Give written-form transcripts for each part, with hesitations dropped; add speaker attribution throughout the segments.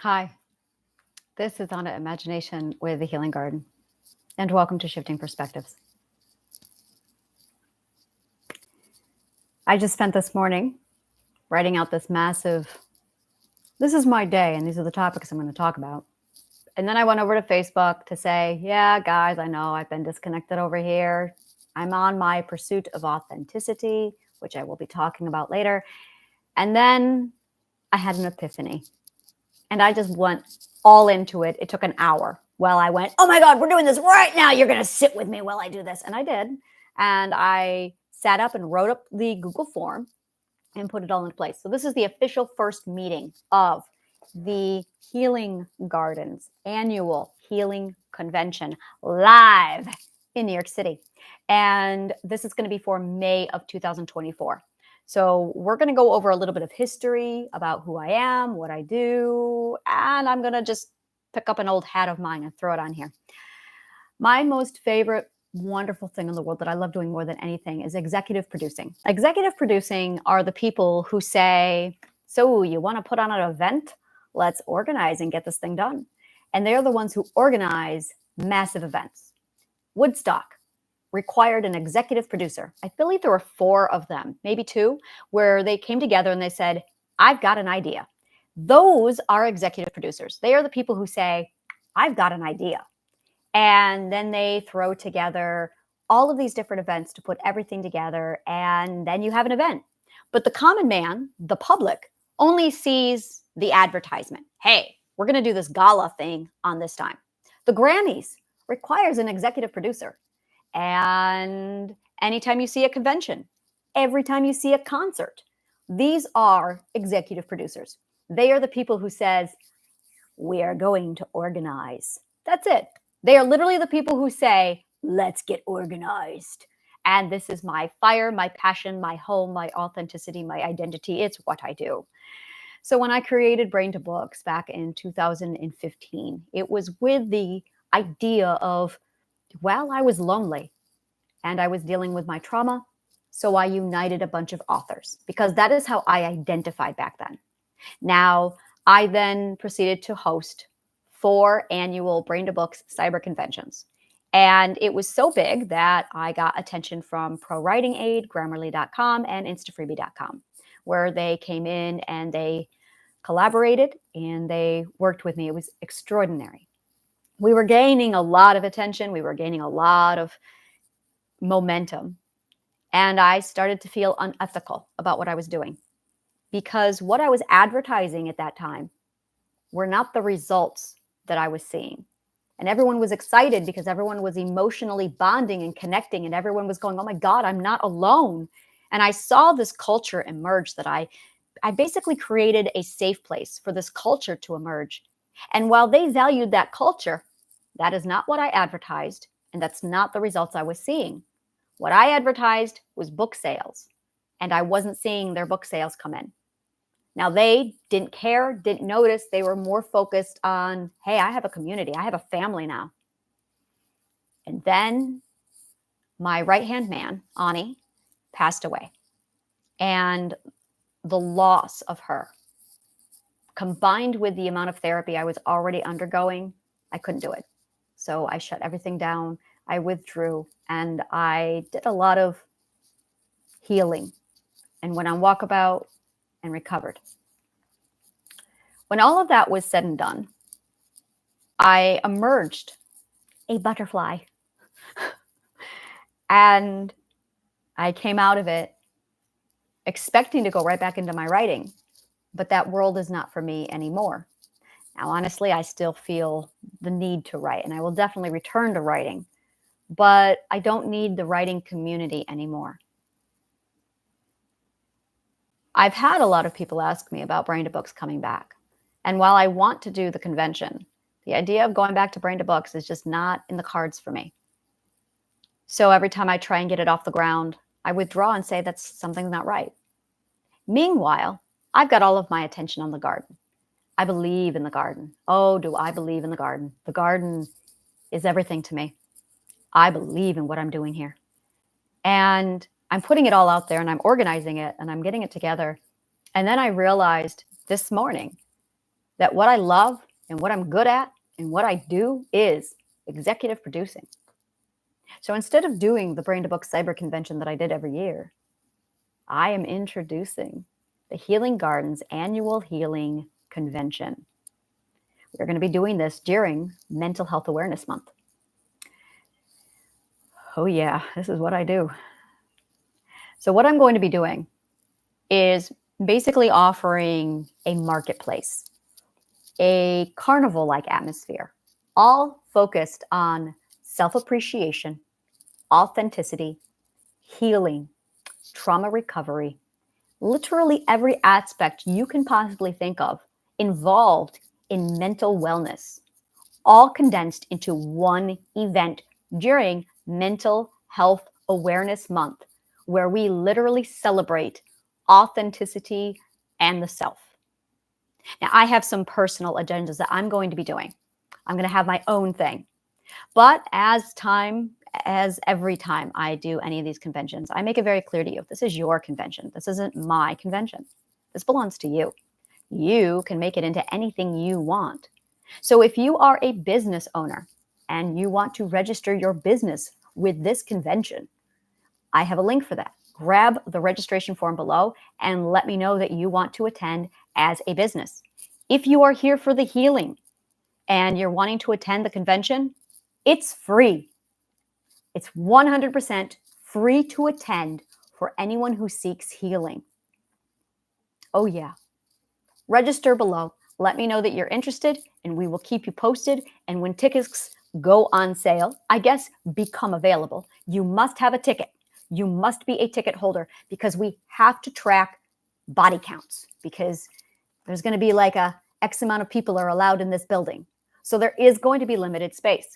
Speaker 1: Hi, this is Anna Imagination with the Healing Garden, and welcome to Shifting Perspectives. I just spent this morning writing out this is my day, and these are the topics I'm going to talk about. And then I went over to Facebook to say, yeah, guys, I know I've been disconnected over here. I'm on my pursuit of authenticity, which I will be talking about later. And then I had an epiphany. And I just went all into it. It took an hour. Well, I went, oh my God, we're doing this right now. You're going to sit with me while I do this. And I did. And I sat up and wrote up the Google form and put it all into place. So this is the official first meeting of the Healing Gardens annual healing convention live in New York City. And this is going to be for May of 2024. So we're going to go over a little bit of history about who I am, what I do, and I'm going to just pick up an old hat of mine and throw it on here. My most favorite wonderful thing in the world that I love doing more than anything is executive producing. Executive producing are the people who say, so you want to put on an event? Let's organize and get this thing done. And they're the ones who organize massive events. Woodstock required an executive producer. I believe there were 4 of them, maybe 2, where they came together and they said, I've got an idea. Those are executive producers. They are the people who say, I've got an idea. And then they throw together all of these different events to put everything together. And then you have an event. But the common man, the public, only sees the advertisement. Hey, we're going to do this gala thing on this time. The Grammys requires an executive producer. And anytime you see a convention, every time you see a concert, these are executive producers. They are the people who says, we are going to organize. That's it. They are literally the people who say, let's get organized. And this is my fire, my passion, my home, my authenticity, my identity. It's what I do. So when I created Brain to Books back in 2015, it was with the idea of, well, I was lonely and I was dealing with my trauma. So I united a bunch of authors because that is how I identified back then. Now, I then proceeded to host 4 annual Brain to Books cyber conventions. And it was so big that I got attention from Pro Writing Aid, Grammarly.com, and Instafreebie.com, where they came in and they collaborated and they worked with me. It was extraordinary. We were gaining a lot of attention. We were gaining a lot of momentum. And I started to feel unethical about what I was doing because what I was advertising at that time were not the results that I was seeing. And everyone was excited because everyone was emotionally bonding and connecting, and everyone was going, oh my God, I'm not alone. And I saw this culture emerge that I basically created a safe place for this culture to emerge. And while they valued that culture, that is not what I advertised, and that's not the results I was seeing. What I advertised was book sales, and I wasn't seeing their book sales come in. Now, they didn't care, didn't notice. They were more focused on, hey, I have a community. I have a family now. And then my right-hand man, Ani, passed away. And the loss of her, combined with the amount of therapy I was already undergoing, I couldn't do it. So I shut everything down. I withdrew, and I did a lot of healing and went on walkabout and recovered. When all of that was said and done, I emerged a butterfly. And I came out of it expecting to go right back into my writing, but that world is not for me anymore. Now, honestly, I still feel the need to write, and I will definitely return to writing, but I don't need the writing community anymore. I've had a lot of people ask me about Brain to Books coming back. And while I want to do the convention, the idea of going back to Brain to Books is just not in the cards for me. So every time I try and get it off the ground, I withdraw and say that's something's not right. Meanwhile, I've got all of my attention on the garden. I believe in the garden. Oh, do I believe in the garden? The garden is everything to me. I believe in what I'm doing here. And I'm putting it all out there and I'm organizing it and I'm getting it together. And then I realized this morning that what I love and what I'm good at and what I do is executive producing. So instead of doing the Brain to Book Cyber Convention that I did every year, I am introducing the Healing Gardens Annual Healing Convention. We're going to be doing this during Mental Health Awareness Month. Oh yeah, this is what I do. So what I'm going to be doing is basically offering a marketplace, a carnival-like atmosphere, all focused on self-appreciation, authenticity, healing, trauma recovery, literally every aspect you can possibly think of involved in mental wellness, all condensed into one event during Mental Health Awareness Month, where we literally celebrate authenticity and the self. Now, I have some personal agendas that I'm going to be doing. I'm going to have my own thing. But as every time I do any of these conventions, I make it very clear to you, this is your convention. This isn't my convention. This belongs to you. You can make it into anything you want. So if you are a business owner and you want to register your business with this convention, I have a link for that. Grab the registration form below and let me know that you want to attend as a business. If you are here for the healing and you're wanting to attend the convention, it's free. It's 100% free to attend for anyone who seeks healing. Oh yeah. Register below. Let me know that you're interested and we will keep you posted. And when tickets go on sale, I guess become available, you must have a ticket. You must be a ticket holder because we have to track body counts because there's going to be like a X amount of people are allowed in this building. So there is going to be limited space.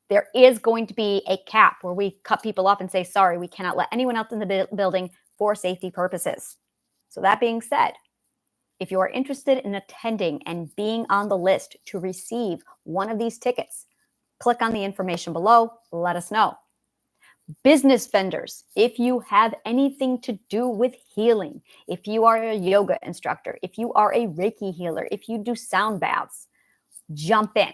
Speaker 1: There is going to be a cap where we cut people off and say, sorry, we cannot let anyone else in the building for safety purposes. So that being said, if you are interested in attending and being on the list to receive one of these tickets, click on the information below, let us know. Business vendors, if you have anything to do with healing, if you are a yoga instructor, if you are a Reiki healer, if you do sound baths, jump in.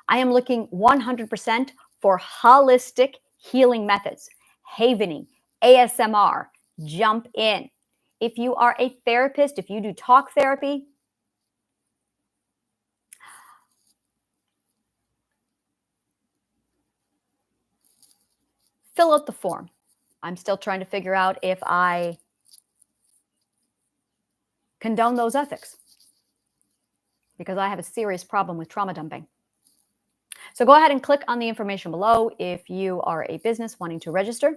Speaker 1: I am looking 100% for holistic healing methods, havening, ASMR, jump in. If you are a therapist, if you do talk therapy, fill out the form. I'm still trying to figure out if I condone those ethics because I have a serious problem with trauma dumping. So go ahead and click on the information below if you are a business wanting to register.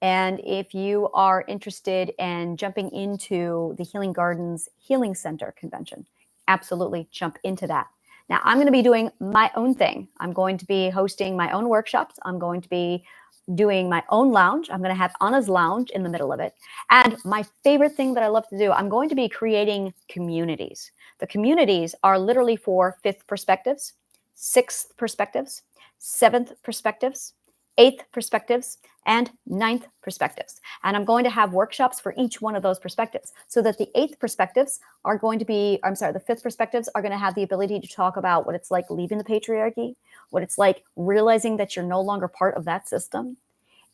Speaker 1: And if you are interested in jumping into the Healing Gardens Healing Center convention, absolutely jump into that. Now, I'm going to be doing my own thing. I'm going to be hosting my own workshops. I'm going to be doing my own lounge. I'm going to have Anna's lounge in the middle of it. And my favorite thing that I love to do, I'm going to be creating communities. The communities are literally for 5th perspectives, 6th perspectives, 7th perspectives, 8th perspectives, and 9th perspectives. And I'm going to have workshops for each one of those perspectives so that the 8th perspectives are going to be, the 5th perspectives are going to have the ability to talk about what it's like leaving the patriarchy, what it's like realizing that you're no longer part of that system,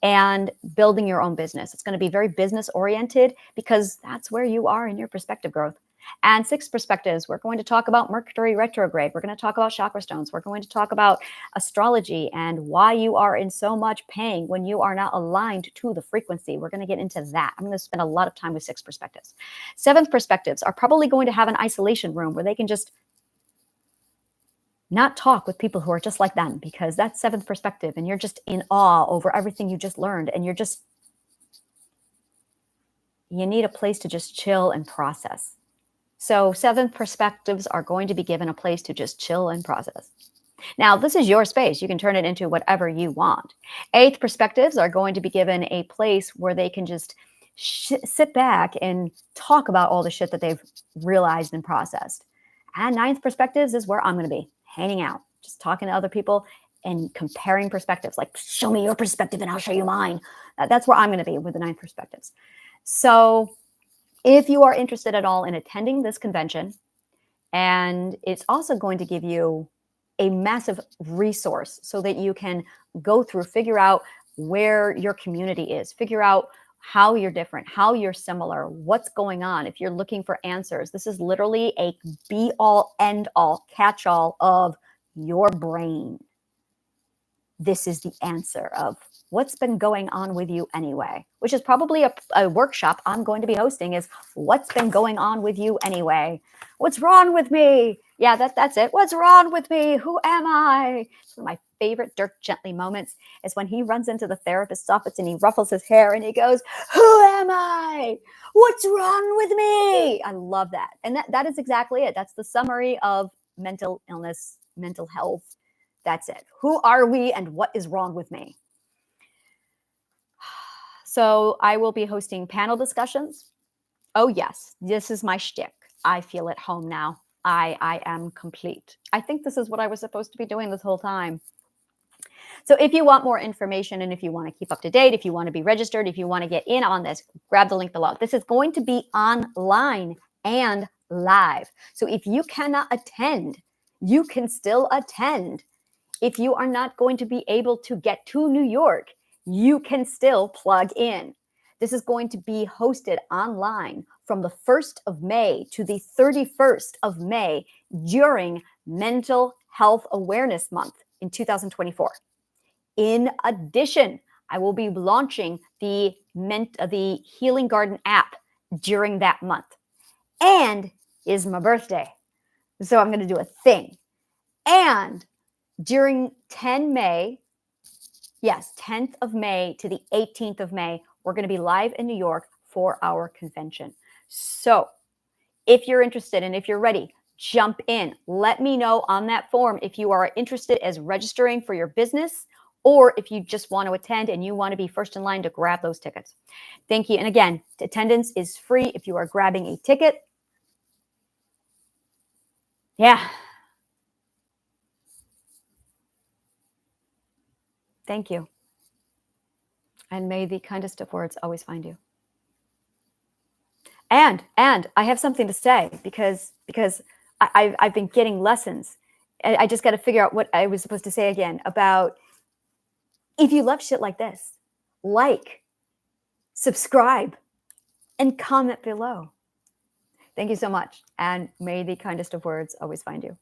Speaker 1: and building your own business. It's going to be very business oriented because that's where you are in your perspective growth. And 6 perspectives, we're going to talk about Mercury retrograde. We're going to talk about chakra stones. We're going to talk about astrology and why you are in so much pain when you are not aligned to the frequency. We're going to get into that. I'm going to spend a lot of time with 6 perspectives. 7th perspectives are probably going to have an isolation room where they can just not talk with people who are just like them because that's 7th perspective and you're just in awe over everything you just learned and you need a place to just chill and process. So 7th perspectives are going to be given a place to just chill and process. Now, this is your space. You can turn it into whatever you want. 8th perspectives are going to be given a place where they can just sit back and talk about all the shit that they've realized and processed. And 9th perspectives is where I'm going to be hanging out, just talking to other people and comparing perspectives. Like, show me your perspective and I'll show you mine. That's where I'm going to be with the 9th perspectives. So if you are interested at all in attending this convention And it's also going to give you a massive resource so that you can go through, figure out where your community is, figure out how you're different, how you're similar, what's going on. If you're looking for answers, this is literally a be all, end all, catch all of your brain. This is the answer of what's been going on with you anyway, which is probably a workshop I'm going to be hosting is what's been going on with you anyway. What's wrong with me? Yeah, that's it. What's wrong with me? Who am I? It's one of my favorite Dirk Gently moments is when he runs into the therapist's office and he ruffles his hair and he goes, who am I? What's wrong with me? I love that. And that is exactly it. That's the summary of mental illness, mental health. That's it. Who are we and what is wrong with me? So I will be hosting panel discussions. Oh, yes, this is my shtick. I feel at home now. I am complete. I think this is what I was supposed to be doing this whole time. So if you want more information and if you want to keep up to date, if you want to be registered, if you want to get in on this, grab the link below. This is going to be online and live. So if you cannot attend, you can still attend. If you are not going to be able to get to New York, you can still plug in. This is going to be hosted online from the 1st of May to the 31st of May during Mental Health Awareness Month in 2024. In addition, I will be launching the Healing Garden app during that month. And is my birthday. So I'm going to do a thing. And during 10 May, yes, 10th of May to the 18th of May, we're going to be live in New York for our convention. So if you're interested and if you're ready, jump in. Let me know on that form if you are interested as registering for your business or if you just want to attend and you want to be first in line to grab those tickets. Thank you. And again, attendance is free if you are grabbing a ticket. Yeah. Thank you. And may the kindest of words always find you. And I have something to say because I've been getting lessons. I just got to figure out what I was supposed to say again about if you love shit like this, like, subscribe, and comment below. Thank you so much. And may the kindest of words always find you.